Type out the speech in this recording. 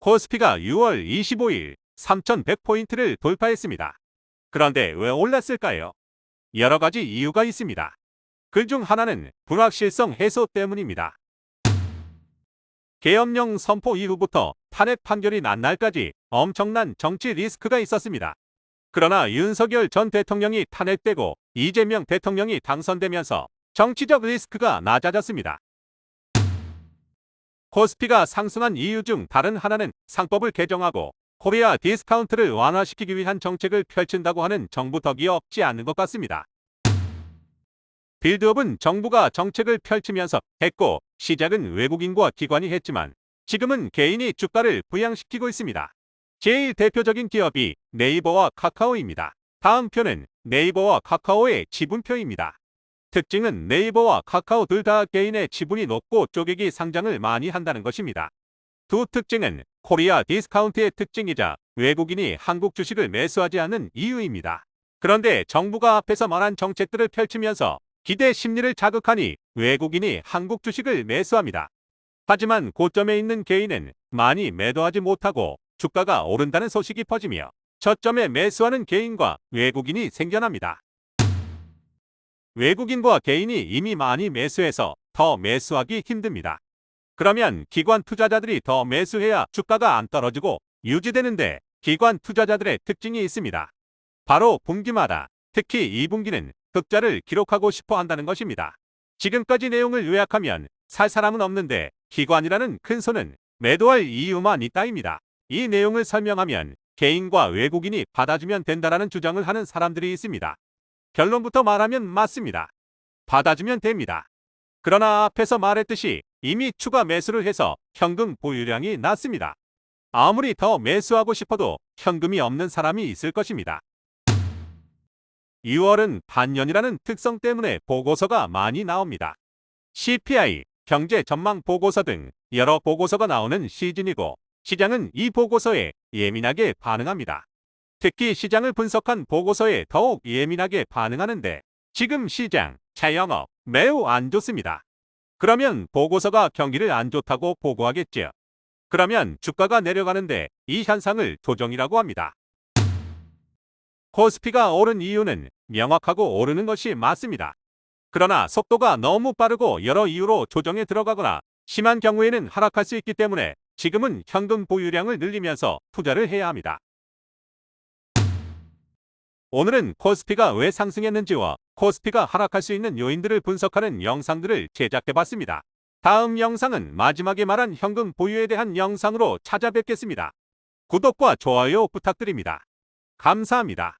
코스피가 6월 25일 3,100포인트를 돌파했습니다. 그런데 왜 올랐을까요? 여러 가지 이유가 있습니다. 그 중 하나는 불확실성 해소 때문입니다. 계엄령 선포 이후부터 탄핵 판결이 난 날까지 엄청난 정치 리스크가 있었습니다. 그러나 윤석열 전 대통령이 탄핵되고 이재명 대통령이 당선되면서 정치적 리스크가 낮아졌습니다. 코스피가 상승한 이유 중 다른 하나는 상법을 개정하고 코리아 디스카운트를 완화시키기 위한 정책을 펼친다고 하는 정부 덕이 없지 않은 것 같습니다. 빌드업은 정부가 정책을 펼치면서 했고 시작은 외국인과 기관이 했지만 지금은 개인이 주가를 부양시키고 있습니다. 제일 대표적인 기업이 네이버와 카카오입니다. 다음 표는 네이버와 카카오의 지분표입니다. 특징은 네이버와 카카오 둘 다 개인의 지분이 높고 쪼개기 상장을 많이 한다는 것입니다. 두 특징은 코리아 디스카운트의 특징이자 외국인이 한국 주식을 매수하지 않는 이유입니다. 그런데 정부가 앞에서 말한 정책들을 펼치면서 기대 심리를 자극하니 외국인이 한국 주식을 매수합니다. 하지만 고점에 있는 개인은 많이 매도하지 못하고 주가가 오른다는 소식이 퍼지며 저점에 매수하는 개인과 외국인이 생겨납니다. 외국인과 개인이 이미 많이 매수해서 더 매수하기 힘듭니다. 그러면 기관 투자자들이 더 매수해야 주가가 안 떨어지고 유지되는데 기관 투자자들의 특징이 있습니다. 바로 분기마다 특히 2분기는 흑자를 기록하고 싶어 한다는 것입니다. 지금까지 내용을 요약하면 살 사람은 없는데 기관이라는 큰 손은 매도할 이유만 있다입니다. 이 내용을 설명하면 개인과 외국인이 받아주면 된다라는 주장을 하는 사람들이 있습니다. 결론부터 말하면 맞습니다. 받아주면 됩니다. 그러나 앞에서 말했듯이 이미 추가 매수를 해서 현금 보유량이 낮습니다. 아무리 더 매수하고 싶어도 현금이 없는 사람이 있을 것입니다. 6월은 반년이라는 특성 때문에 보고서가 많이 나옵니다. CPI, 경제 전망 보고서 등 여러 보고서가 나오는 시즌이고 시장은 이 보고서에 예민하게 반응합니다. 특히 시장을 분석한 보고서에 더욱 예민하게 반응하는데 지금 시장, 자영업 매우 안 좋습니다. 그러면 보고서가 경기를 안 좋다고 보고하겠죠. 그러면 주가가 내려가는데 이 현상을 조정이라고 합니다. 코스피가 오른 이유는 명확하고 오르는 것이 맞습니다. 그러나 속도가 너무 빠르고 여러 이유로 조정에 들어가거나 심한 경우에는 하락할 수 있기 때문에 지금은 현금 보유량을 늘리면서 투자를 해야 합니다. 오늘은 코스피가 왜 상승했는지와 코스피가 하락할 수 있는 요인들을 분석하는 영상들을 제작해봤습니다. 다음 영상은 마지막에 말한 현금 보유에 대한 영상으로 찾아뵙겠습니다. 구독과 좋아요 부탁드립니다. 감사합니다.